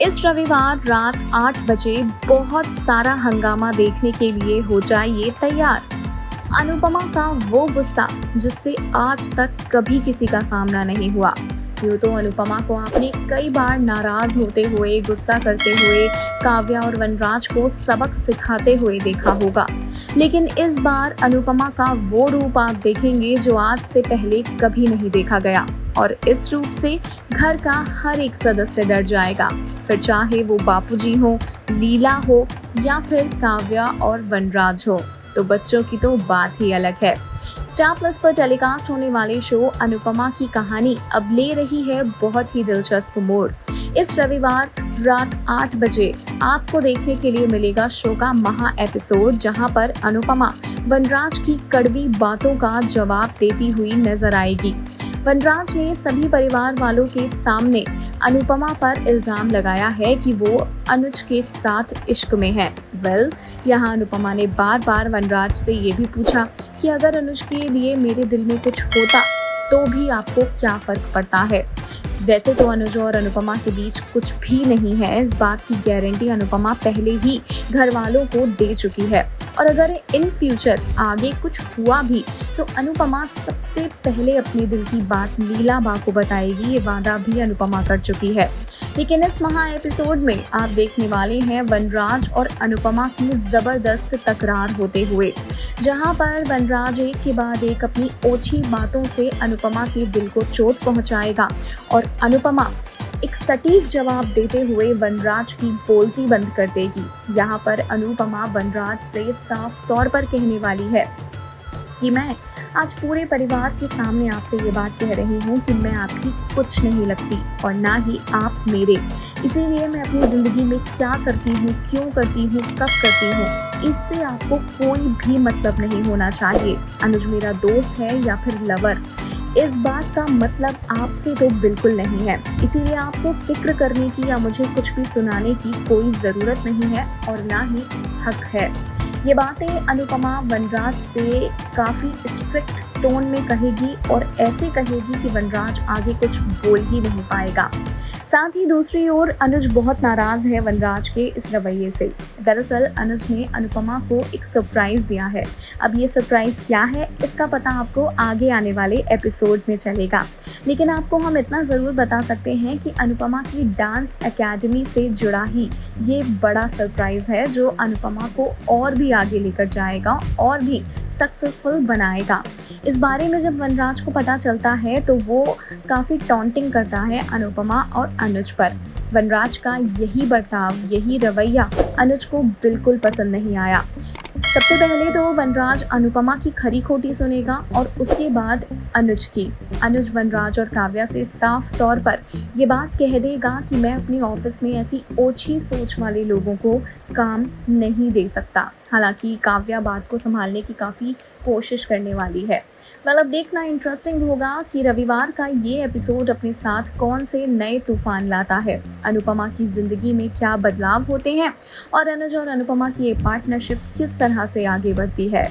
इस रविवार रात 8 बजे बहुत सारा हंगामा देखने के लिए हो जाइए तैयार। अनुपमा का वो गुस्सा जिससे आज तक कभी किसी का सामना नहीं हुआ। यूँ तो अनुपमा को आपने कई बार नाराज होते हुए, गुस्सा करते हुए काव्या और वनराज को सबक सिखाते हुए देखा होगा, लेकिन इस बार अनुपमा का वो रूप आप देखेंगे जो आज से पहले कभी नहीं देखा गया। और इस रूप से घर का हर एक सदस्य डर जाएगा, फिर चाहे वो बापूजी हो, लीला हो या फिर काव्या और वनराज हो। तो बच्चों की तो बात ही अलग है। स्टार प्लस पर टेलीकास्ट होने वाले शो अनुपमा की कहानी अब ले रही है बहुत ही दिलचस्प मोड़। इस रविवार रात 8 बजे आपको देखने के लिए मिलेगा शो का महा एपिसोड, जहां पर अनुपमा वनराज की कड़वी बातों का जवाब देती हुई नजर आएगी। वनराज ने सभी परिवार वालों के सामने अनुपमा पर इल्जाम लगाया है कि वो अनुज के साथ इश्क में है। यहाँ अनुपमा ने बार बार वनराज से ये भी पूछा कि अगर अनुज के लिए मेरे दिल में कुछ होता तो भी आपको क्या फर्क पड़ता है। वैसे तो अनुज और अनुपमा के बीच कुछ भी नहीं है, इस बात की गारंटी अनुपमा पहले ही घर वालों को दे चुकी है। और अगर इन फ्यूचर आगे कुछ हुआ भी तो अनुपमा सबसे पहले अपने दिल की बात लीला बा को बताएगी, ये वादा भी अनुपमा कर चुकी है। लेकिन इस महा एपिसोड में आप देखने वाले हैं वनराज और अनुपमा की जबरदस्त तकरार होते हुए, जहां पर वनराज एक के बाद एक अपनी ओछी बातों से अनुपमा के दिल को चोट पहुंचाएगा और अनुपमा एक सटीक जवाब देते हुए वनराज की बोलती बंद कर देगी। यहाँ पर अनुपमा वनराज से साफ तौर पर कहने वाली है कि मैं आज पूरे परिवार के सामने आपसे ये बात कह रही हूँ कि मैं आपकी कुछ नहीं लगती और ना ही आप मेरे। इसीलिए मैं अपनी ज़िंदगी में क्या करती हूँ, क्यों करती हूँ, कब करती हूँ, इससे आपको कोई भी मतलब नहीं होना चाहिए। अनुज मेरा दोस्त है या फिर लवर, इस बात का मतलब आपसे तो बिल्कुल नहीं है। इसीलिए आपको फिक्र करने की या मुझे कुछ भी सुनाने की कोई ज़रूरत नहीं है और ना ही हक है। ये बातें अनुपमा वनराज से काफ़ी स्ट्रिक्ट टोन में कहेगी और ऐसे कहेगी कि वनराज आगे कुछ बोल ही नहीं पाएगा। साथ ही दूसरी ओर अनुज बहुत नाराज़ है वनराज के इस रवैये से। दरअसल अनुज ने अनुपमा को एक सरप्राइज़ दिया है। अब ये सरप्राइज़ क्या है इसका पता आपको आगे आने वाले एपिसोड में चलेगा, लेकिन आपको हम इतना ज़रूर बता सकते हैं कि अनुपमा की डांस एकेडमी से जुड़ा ही ये बड़ा सरप्राइज़ है जो अनुपमा को और भी आगे लेकर जाएगा और भी सक्सेसफुल बनाएगा। इस बारे में जब वनराज को पता चलता है तो वो काफ़ी टॉन्टिंग करता है अनुपमा और अनुज पर। वनराज का यही बर्ताव, यही रवैया अनुज को बिल्कुल पसंद नहीं आया। सबसे पहले तो वनराज अनुपमा की खरी खोटी सुनेगा और उसके बाद अनुज की। अनुज वनराज और काव्या से साफ तौर पर ये बात कह देगा कि मैं अपनी ऑफिस में ऐसी ओछी सोच वाले लोगों को काम नहीं दे सकता। हालांकि काव्या बात को संभालने की काफ़ी कोशिश करने वाली है। मतलब देखना इंटरेस्टिंग होगा कि रविवार का ये एपिसोड अपने साथ कौन से नए तूफान लाता है, अनुपमा की ज़िंदगी में क्या बदलाव होते हैं और अनुज और अनुपमा की ये पार्टनरशिप किस तरह से आगे बढ़ती है।